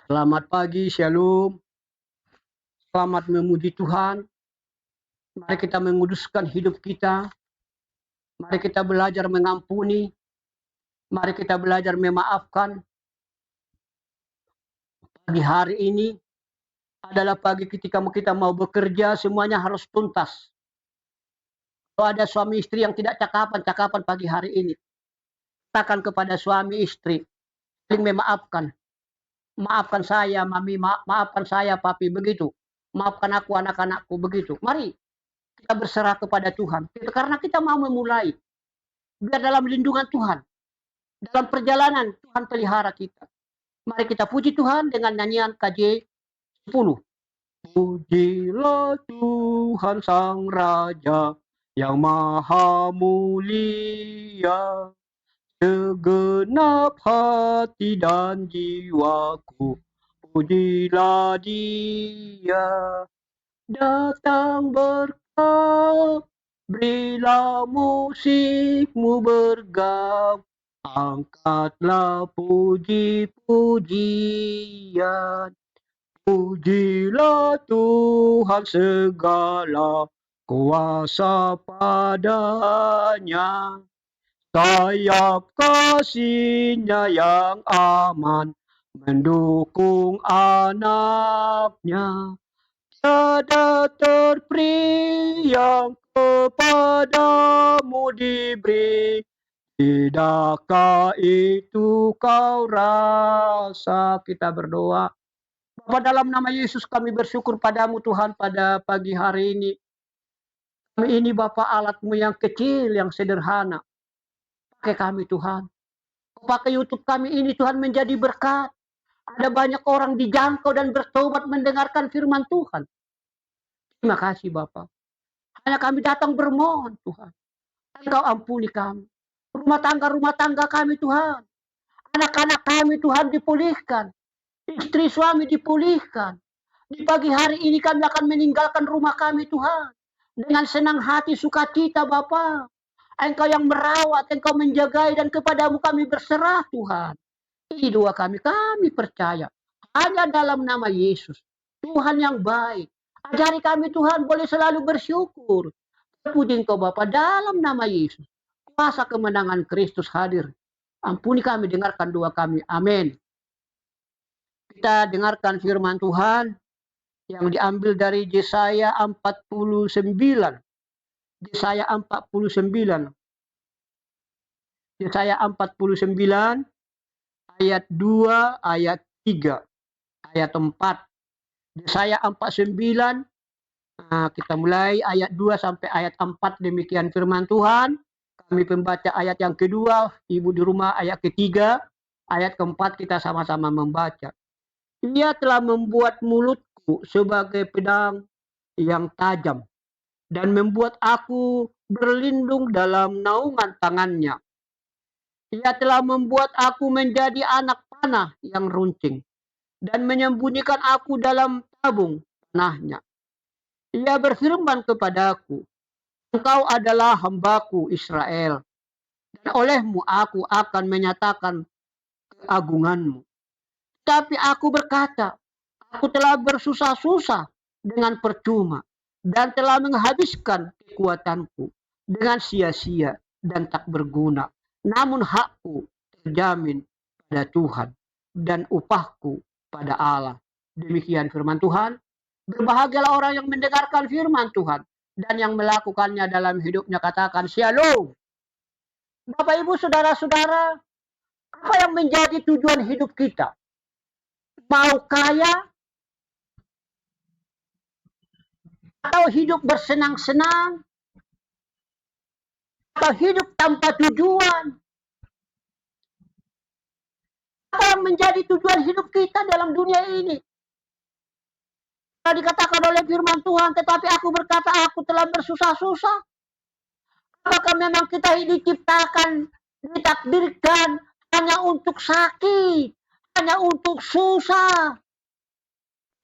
Selamat pagi, Shalom. Selamat memuji Tuhan. Mari kita menguduskan hidup kita. Mari kita belajar mengampuni. Mari kita belajar memaafkan. Pagi hari ini adalah pagi ketika kita mau bekerja, semuanya harus tuntas. Kalau ada suami istri yang tidak cakapan pagi hari ini, katakan kepada suami istri, saling memaafkan. Maafkan saya, Mami, maafkan saya, Papi, begitu. Maafkan aku, anak-anakku, begitu. Mari kita berserah kepada Tuhan. Karena kita mau memulai. Biar dalam lindungan Tuhan. Dalam perjalanan Tuhan pelihara kita. Mari kita puji Tuhan dengan nyanyian KJ 10. Pujilah Tuhan Sang Raja yang maha mulia. Segenap hati dan jiwaku, pujilah Dia. Datang berkat, berilah musikmu bergam, angkatlah puji-pujian. Pujilah Tuhan segala kuasa padanya. Sayap kasih-Nya yang aman mendukung anaknya. Tiada terperi yang kepadamu diberi. Tidakkah itu kau rasa? Kita berdoa. Bapa, dalam nama Yesus kami bersyukur padamu Tuhan pada pagi hari ini. Kami ini Bapa alatmu yang kecil, yang sederhana. Pakai kami Tuhan. Pakai YouTube kami ini Tuhan menjadi berkat. Ada banyak orang dijangkau dan bertobat mendengarkan firman Tuhan. Terima kasih Bapa. Hanya kami datang bermohon Tuhan. Engkau ampuni kami. Rumah tangga kami Tuhan. Anak-anak kami Tuhan dipulihkan. Istri suami dipulihkan. Di pagi hari ini kami akan meninggalkan rumah kami Tuhan. Dengan senang hati sukacita Bapa. Engkau yang merawat, Engkau menjagai dan kepadamu kami berserah Tuhan. Ini doa kami percaya. Hanya dalam nama Yesus. Tuhan yang baik. Ajari kami Tuhan boleh selalu bersyukur. Terpuji Engkau Bapa dalam nama Yesus. Kuasa kemenangan Kristus hadir. Ampuni kami, dengarkan doa kami. Amin. Kita dengarkan firman Tuhan yang diambil dari Yesaya 49. Yesaya 49. Yesaya 49 ayat 2, ayat 3, ayat 4. Yesaya 49, kita mulai ayat 2 sampai ayat 4, demikian firman Tuhan. Kami pembaca ayat yang kedua, ibu di rumah ayat ketiga, ayat keempat kita sama-sama membaca. Ia telah membuat mulutku sebagai pedang yang tajam dan membuat aku berlindung dalam naungan tangannya. Ia telah membuat aku menjadi anak panah yang runcing dan menyembunyikan aku dalam tabung panahnya. Ia berfirman kepadaku, Engkau adalah hambaku Israel, dan olehmu aku akan menyatakan keagunganmu. Tapi aku berkata, aku telah bersusah-susah dengan percuma, dan telah menghabiskan kekuatanku dengan sia-sia dan tak berguna. Namun hakku terjamin pada Tuhan, dan upahku pada Allah. Demikian firman Tuhan. Berbahagialah orang yang mendengarkan firman Tuhan dan yang melakukannya dalam hidupnya. Katakan Shalom. Bapak Ibu saudara-saudara, apa yang menjadi tujuan hidup kita? Mau kaya atau hidup bersenang-senang atau hidup tanpa tujuan? Apa yang menjadi tujuan hidup kita dalam dunia ini? Dikatakan oleh firman Tuhan, tetapi aku berkata aku telah bersusah-susah. Apakah memang kita diciptakan, ditakdirkan hanya untuk sakit, hanya untuk susah?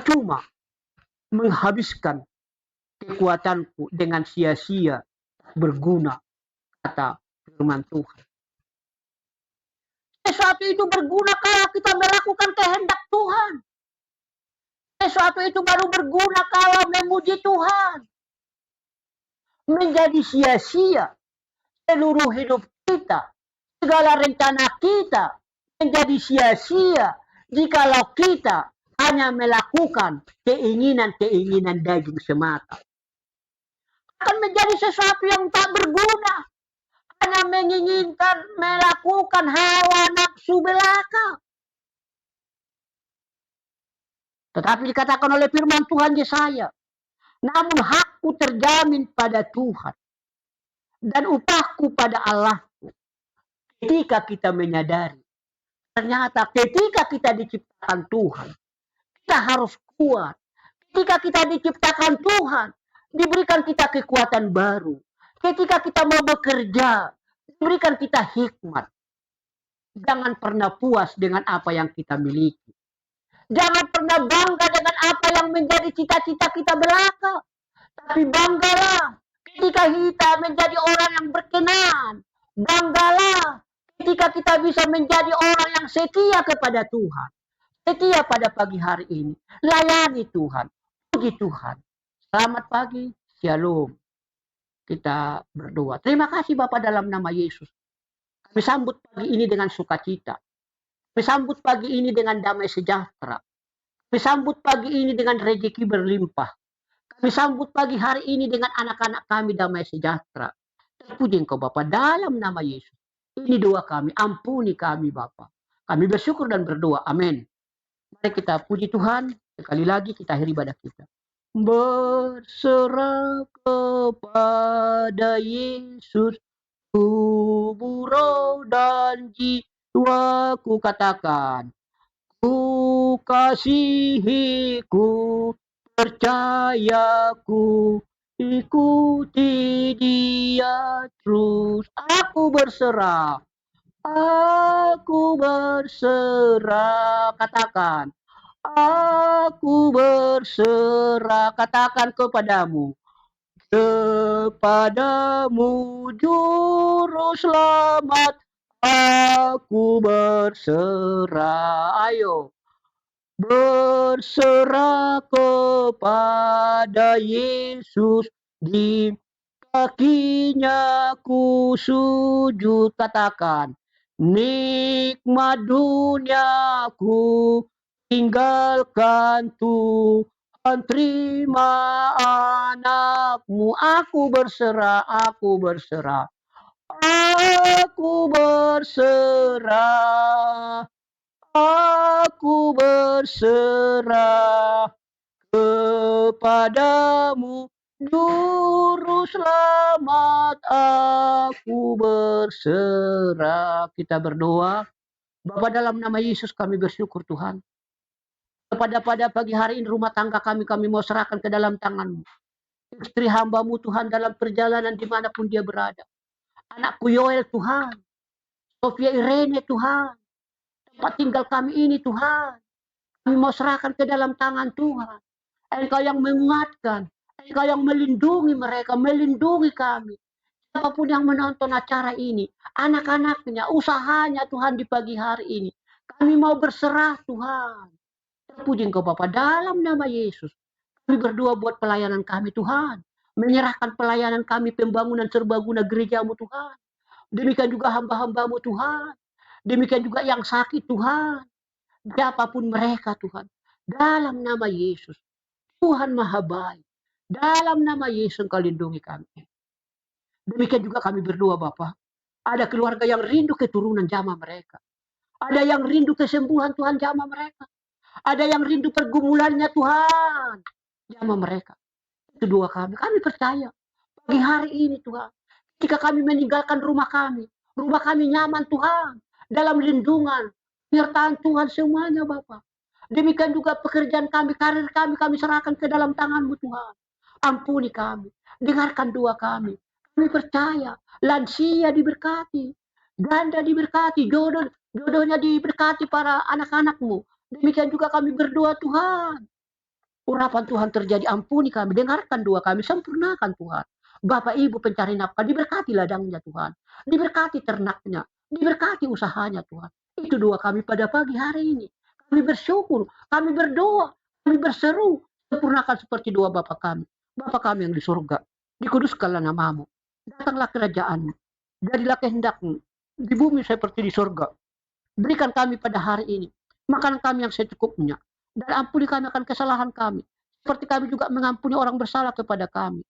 Cuma menghabiskan kekuatanku dengan sia-sia, berguna, kata firman Tuhan. Sesuatu itu berguna kalau kita melakukan kehendak Tuhan. Sesuatu itu baru berguna kalau memuji Tuhan. Menjadi sia-sia seluruh hidup kita, segala rencana kita menjadi sia-sia jikalau kita hanya melakukan keinginan-keinginan daging semata. Akan menjadi sesuatu yang tak berguna, hanya menginginkan melakukan hawa nafsu belaka. Tetapi dikatakan oleh firman Tuhan Yesaya, namun hakku terjamin pada Tuhan dan upahku pada Allahku. Ketika kita menyadari, ternyata ketika kita diciptakan Tuhan, kita harus kuat. Ketika kita diciptakan Tuhan, diberikan kita kekuatan baru. Ketika kita mau bekerja, diberikan kita hikmat. Jangan pernah puas dengan apa yang kita miliki. Jangan pernah bangga dengan apa yang menjadi cita-cita kita belaka. Tapi banggalah ketika kita menjadi orang yang berkenan. Banggalah ketika kita bisa menjadi orang yang setia kepada Tuhan. Setia pada pagi hari ini. Layani Tuhan. Puji Tuhan. Selamat pagi. Shalom. Kita berdoa. Terima kasih Bapa dalam nama Yesus. Kami sambut pagi ini dengan sukacita. Kami sambut pagi ini dengan damai sejahtera. Kami sambut pagi ini dengan rezeki berlimpah. Kami sambut pagi hari ini dengan anak-anak kami damai sejahtera. Terpuji Engkau Bapa dalam nama Yesus. Ini doa kami. Ampuni kami Bapa. Kami bersyukur dan berdoa. Amin. Mari kita puji Tuhan. Sekali lagi kita akhiri ibadah kita. Berserah kepada Yesus, tubuh, roh, dan jiwaku, katakan. Ku kasihi, ku percayaku, ikuti Dia terus. Aku berserah, katakan. Aku berserah, katakan kepadamu juru selamat, aku berserah. Ayo, berserah kepada Yesus, di kakinya ku sujud, katakan. Nikmat duniaku tinggalkan, Tuhan terima anakmu. Aku berserah, aku berserah. Aku berserah, aku berserah kepadamu, Juru Selamat, aku berserah. Kita berdoa. Bapa dalam nama Yesus kami bersyukur Tuhan. Pada pagi hari ini rumah tangga kami mau serahkan ke dalam tangan-Mu. Istri hamba-Mu Tuhan dalam perjalanan dimanapun dia berada. Anakku Yoel Tuhan. Sofia Irene Tuhan. Tempat tinggal kami ini Tuhan. Kami mau serahkan ke dalam tangan Tuhan. Engkau yang menguatkan. Engkau yang melindungi mereka. Melindungi kami. Siapapun yang menonton acara ini. Anak-anaknya. Usahanya Tuhan di pagi hari ini. Kami mau berserah Tuhan. Terpuji Engkau Bapa dalam nama Yesus. Kami berdoa buat pelayanan kami Tuhan. Menyerahkan pelayanan kami pembangunan serbaguna gereja-Mu Tuhan. Demikian juga hamba-hamba-Mu Tuhan. Demikian juga yang sakit Tuhan. Siapapun mereka Tuhan. Dalam nama Yesus. Tuhan Maha Baik. Dalam nama Yesus Engkau lindungi kami. Demikian juga kami berdoa Bapa. Ada keluarga yang rindu keturunan jamaah mereka. Ada yang rindu kesembuhan Tuhan jamaah mereka. Ada yang rindu pergumulannya Tuhan. Jamaah mereka. Itu doa kami. Kami percaya. Pagi hari ini Tuhan. Ketika kami meninggalkan rumah kami nyaman Tuhan. Dalam lindungan. Penyertaan Tuhan semuanya Bapak. Demikian juga pekerjaan kami, karir kami serahkan ke dalam tangan-Mu Tuhan. Ampuni kami. Dengarkan doa kami. Kami percaya. Lansia diberkati. Ganda diberkati. Jodohnya diberkati para anak-anak-Mu. Demikian juga kami berdoa Tuhan. Urapan Tuhan terjadi, ampuni kami, dengarkan doa kami, sempurnakan Tuhan. Bapak Ibu pencari nafkah, diberkati ladangnya Tuhan. Diberkati ternaknya, diberkati usahanya Tuhan. Itu doa kami pada pagi hari ini. Kami bersyukur, kami berdoa, Kami berseru, sempurnakan seperti doa Bapa kami. Bapa kami yang di surga, dikuduskanlah namamu. Datanglah kerajaanmu. Jadilah kehendakmu di bumi seperti di surga. Berikan kami pada hari ini makanan kami yang secukupnya. Dan ampuni kami akan kesalahan kami. Seperti kami juga mengampuni orang bersalah kepada kami.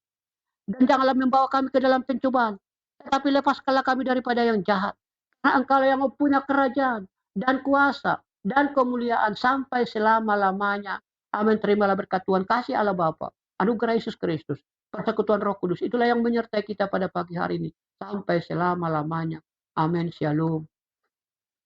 Dan janganlah membawa kami ke dalam pencobaan. Tetapi lepaskanlah kami daripada yang jahat. Karena engkau yang mempunyai kerajaan dan kuasa dan kemuliaan sampai selama-lamanya. Amin. Terimalah berkat Tuhan kasih Allah Bapa, anugerah Yesus Kristus, persekutuan Roh Kudus. Itulah yang menyertai kita pada pagi hari ini sampai selama-lamanya. Amin. Shalom.